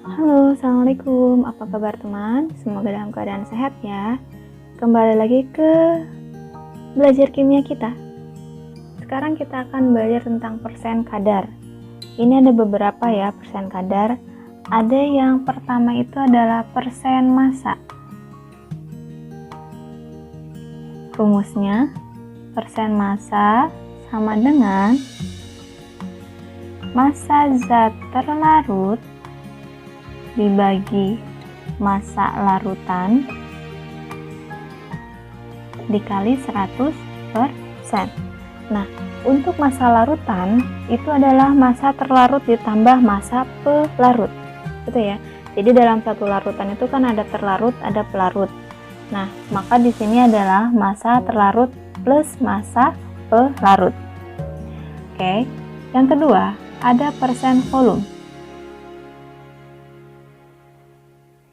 Halo, Assalamualaikum. Apa kabar teman? Semoga dalam keadaan sehat ya. Kembali lagi ke belajar kimia kita. Sekarang kita akan belajar tentang persen kadar. Ini ada beberapa ya persen kadar. Ada yang pertama itu adalah persen massa. Rumusnya, persen massa sama dengan massa zat terlarut dibagi massa larutan dikali 100%. Nah, untuk massa larutan itu adalah massa terlarut ditambah massa pelarut. Gitu ya. Jadi dalam satu larutan itu kan ada terlarut, ada pelarut. Nah, maka di sini adalah massa terlarut plus massa pelarut. Oke. Yang kedua, ada persen volume.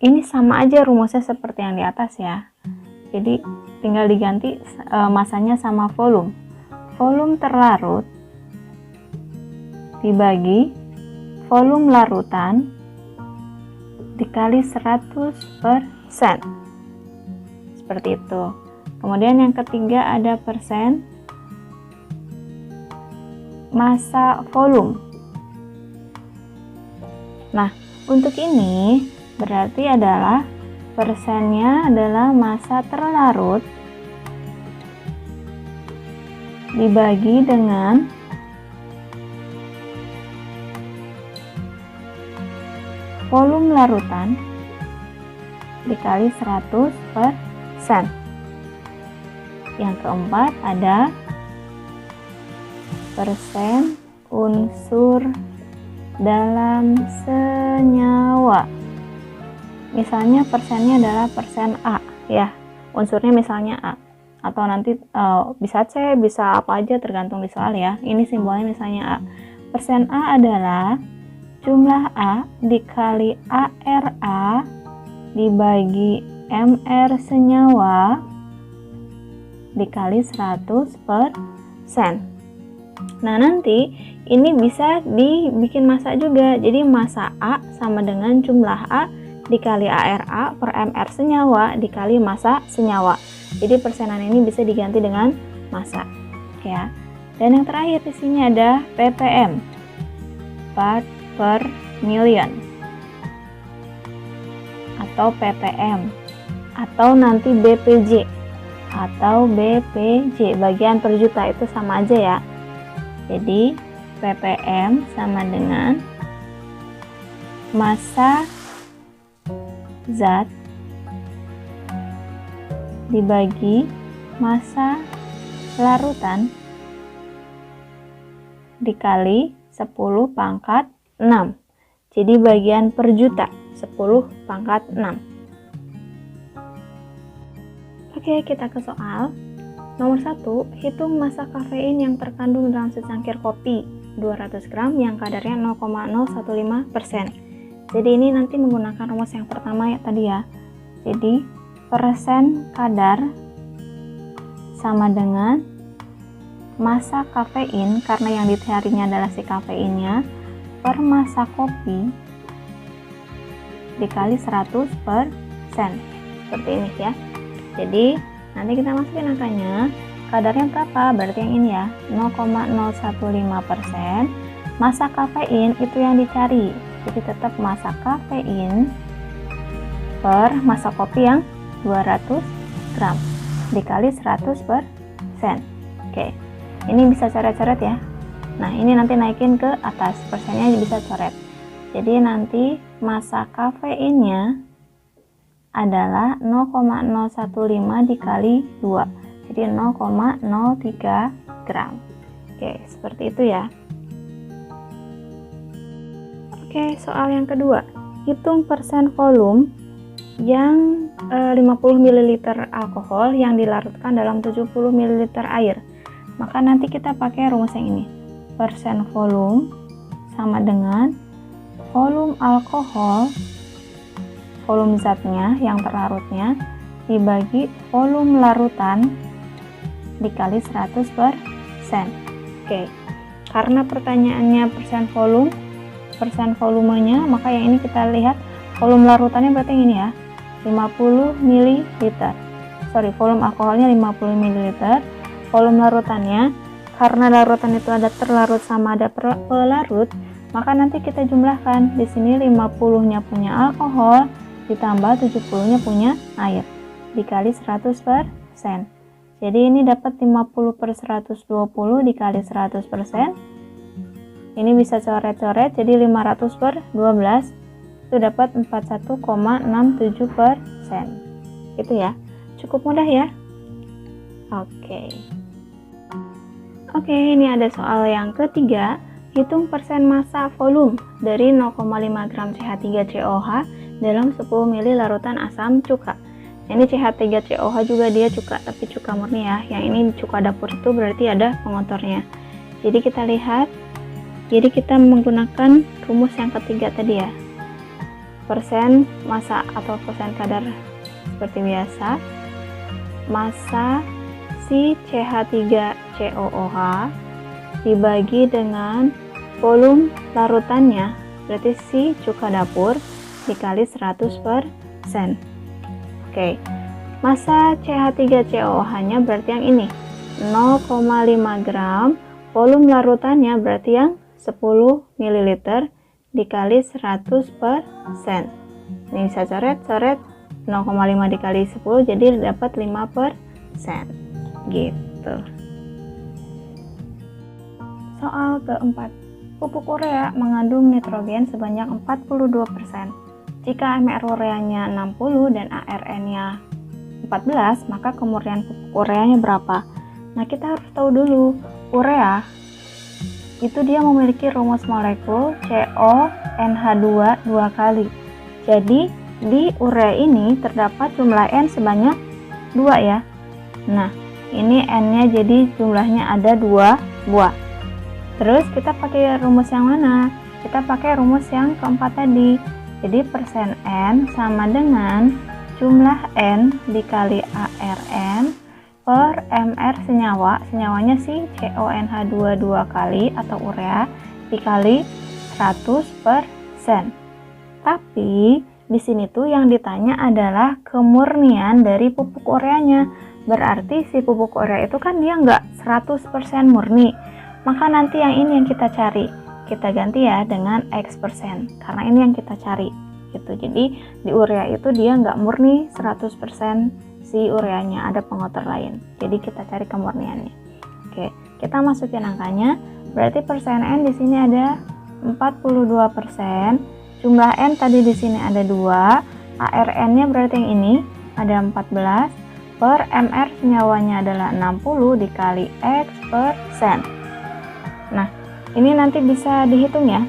Ini sama aja rumusnya seperti yang di atas ya. Jadi tinggal diganti masanya sama volume. Volume terlarut dibagi volume larutan dikali 100%. Seperti itu. Kemudian yang ketiga ada persen massa volume. Nah, untuk ini berarti adalah persennya adalah massa terlarut dibagi dengan volume larutan dikali 100%. Yang keempat ada persen unsur dalam senyawa. Misalnya persennya adalah persen A ya, unsurnya misalnya A, atau nanti bisa C, bisa apa aja tergantung di soal ya. Ini simbolnya misalnya A. Persen A adalah jumlah A dikali ARA dibagi MR senyawa dikali 100%. Nah, nanti ini bisa dibikin massa juga. Jadi massa A sama dengan jumlah A dikali ARA per MR senyawa dikali massa senyawa. Jadi persenan ini bisa diganti dengan massa ya. Dan yang terakhir di sini ada ppm, part per million, atau ppm, atau nanti BPJ atau BPJ, bagian per juta, itu sama aja ya. Jadi ppm sama dengan massa zat dibagi massa larutan dikali 10 pangkat 6. Jadi bagian per juta 10 pangkat 6. Oke, kita ke soal. Nomor 1, hitung massa kafein yang terkandung dalam secangkir kopi 200 gram yang kadarnya 0,015%. Jadi ini nanti menggunakan rumus yang pertama ya tadi ya. Jadi persen kadar sama dengan massa kafein, karena yang dicarinya adalah si kafeinnya, per massa kopi dikali 100%. Seperti ini ya. Jadi nanti kita masukin angkanya. Kadarnya berapa? Berarti yang ini ya, 0,015%. Massa kafein itu yang dicari. Jadi tetap massa kafein per massa kopi yang 200 gram dikali 100%. Oke, ini bisa coret-coret ya. Nah, ini nanti naikin ke atas, persennya bisa coret. Jadi nanti massa kafeinnya adalah 0,015 dikali 2. Jadi 0,03 gram. Oke, seperti itu ya. Oke, soal yang kedua. Hitung persen volume yang 50 ml alkohol yang dilarutkan dalam 70 ml air. Maka nanti kita pakai rumus yang ini. Persen volume sama dengan volume alkohol, volume zatnya yang terlarutnya, dibagi volume larutan dikali 100%. Oke, karena pertanyaannya persen volume, 50% volumenya, maka yang ini kita lihat volume larutannya berarti yang ini ya, 50 ml. Volume alkoholnya 50 ml. Volume larutannya, karena larutan itu ada terlarut sama ada pelarut, maka nanti kita jumlahkan. Di sini 50-nya punya alkohol ditambah 70-nya punya air dikali 100%. Jadi ini dapat 50/120 dikali 100%. Ini bisa coret-coret, jadi 500/12 itu dapat 41,67%. Itu ya, cukup mudah ya. Oke, ini ada soal yang ketiga. Hitung persen massa volume dari 0,5 gram CH3COH dalam 10 ml larutan asam cuka. Ini CH3COH juga dia cuka, tapi cuka murni ya. Yang ini cuka dapur itu berarti ada pengotornya. Jadi kita lihat, jadi kita menggunakan rumus yang ketiga tadi ya. Persen massa atau persen kadar seperti biasa. Massa si CH3COOH dibagi dengan volume larutannya, berarti si cuka dapur dikali 100%. Oke, massa CH3COOH-nya berarti yang ini 0,5 gram, volume larutannya berarti yang 10 ml dikali 100%. Ini bisa coret-coret, 0,5 dikali 10 jadi dapat 5% gitu. Soal keempat, pupuk urea mengandung nitrogen sebanyak 42%. Jika MR ureanya 60 dan ARN-nya 14, maka kemurnian pupuk ureanya berapa? Nah, kita harus tahu dulu, urea itu dia memiliki rumus molekul CONH2 dua kali. Jadi, di urea ini terdapat jumlah N sebanyak 2 ya. Nah, ini N-nya jadi jumlahnya ada 2 buah. Terus kita pakai rumus yang mana? Kita pakai rumus yang keempat tadi. Jadi persen N sama dengan jumlah N dikali ARN per MR senyawa. Senyawanya sih CONH2 dua kali atau urea dikali 100%. Tapi di sini tuh yang ditanya adalah kemurnian dari pupuk ureanya. Berarti si pupuk urea itu kan dia nggak 100% murni. Maka nanti yang ini yang kita cari. Kita ganti ya dengan X%. Karena ini yang kita cari. Gitu. Jadi di urea itu dia nggak murni 100% si ureanya. Ada pengotor lain. Jadi kita cari kemurniannya. Oke, kita masukin angkanya. Berarti persen N di sini ada 42%. Jumlah N tadi di sini ada 2. ARN-nya berarti yang ini ada 14. Per MR senyawanya adalah 60 dikali X%. Nah, ini nanti bisa dihitung ya.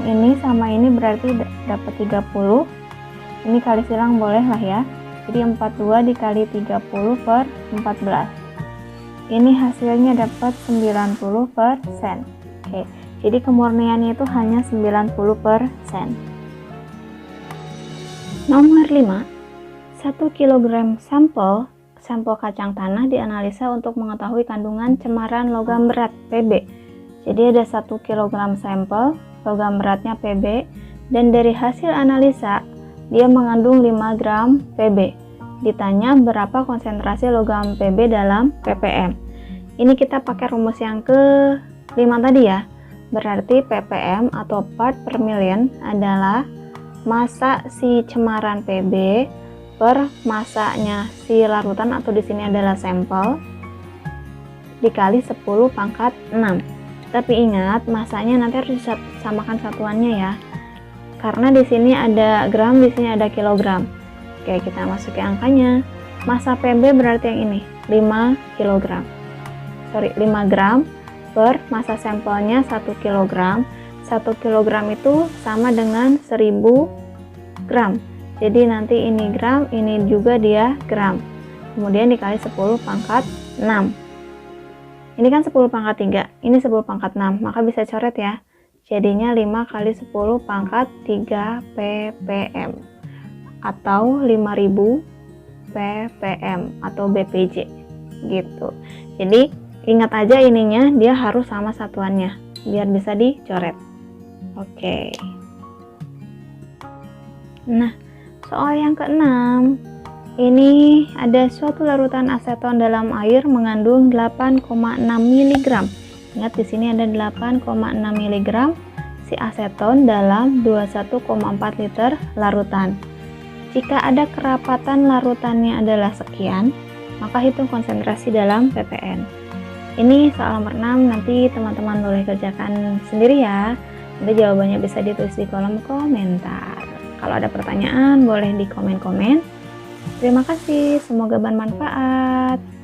Ini sama ini berarti dapat 30. Ini kali silang boleh lah ya. Jadi 42 dikali 30 per 14. Ini hasilnya dapat 90%. Oke, jadi kemurniannya itu hanya 90%. Nomor 5. 1 kg sampel kacang tanah dianalisa untuk mengetahui kandungan cemaran logam berat Pb. Jadi ada 1 kg sampel, logam beratnya Pb, dan dari hasil analisa dia mengandung 5 gram Pb. Ditanya berapa konsentrasi logam Pb dalam ppm. Ini kita pakai rumus yang ke-5 tadi ya. Berarti ppm atau part per million adalah massa si cemaran Pb per masanya si larutan atau di sini adalah sampel dikali 10 pangkat 6. Tapi ingat masanya nanti harus disamakan satuannya ya. Karena di sini ada gram, di sini ada kilogram. Oke, kita masukin angkanya. Massa Pb berarti yang ini 5 kg. 5 gram per massa sampelnya 1 kg. 1 kg itu sama dengan 1000 gram. Jadi nanti ini gram, ini juga dia gram. Kemudian dikali 10 pangkat 6. Ini kan 10 pangkat 3, ini 10 pangkat 6, maka bisa coret ya. Jadinya 5 kali 10 pangkat 3 ppm. Atau 5000 ppm atau bpj. Gitu. Jadi ingat aja ininya dia harus sama satuannya, biar bisa dicoret. Oke. Nah, soal yang keenam, ini ada suatu larutan aseton dalam air mengandung 8,6 mg. Ingat di sini ada 8,6 mg si aseton dalam 21,4 liter larutan. Jika ada kerapatan larutannya adalah sekian, maka hitung konsentrasi dalam ppn. Ini soal nomor 6, nanti teman-teman boleh kerjakan sendiri ya. Nanti jawabannya bisa ditulis di kolom komentar. Kalau ada pertanyaan boleh di komen-komen. Terima kasih, semoga bermanfaat.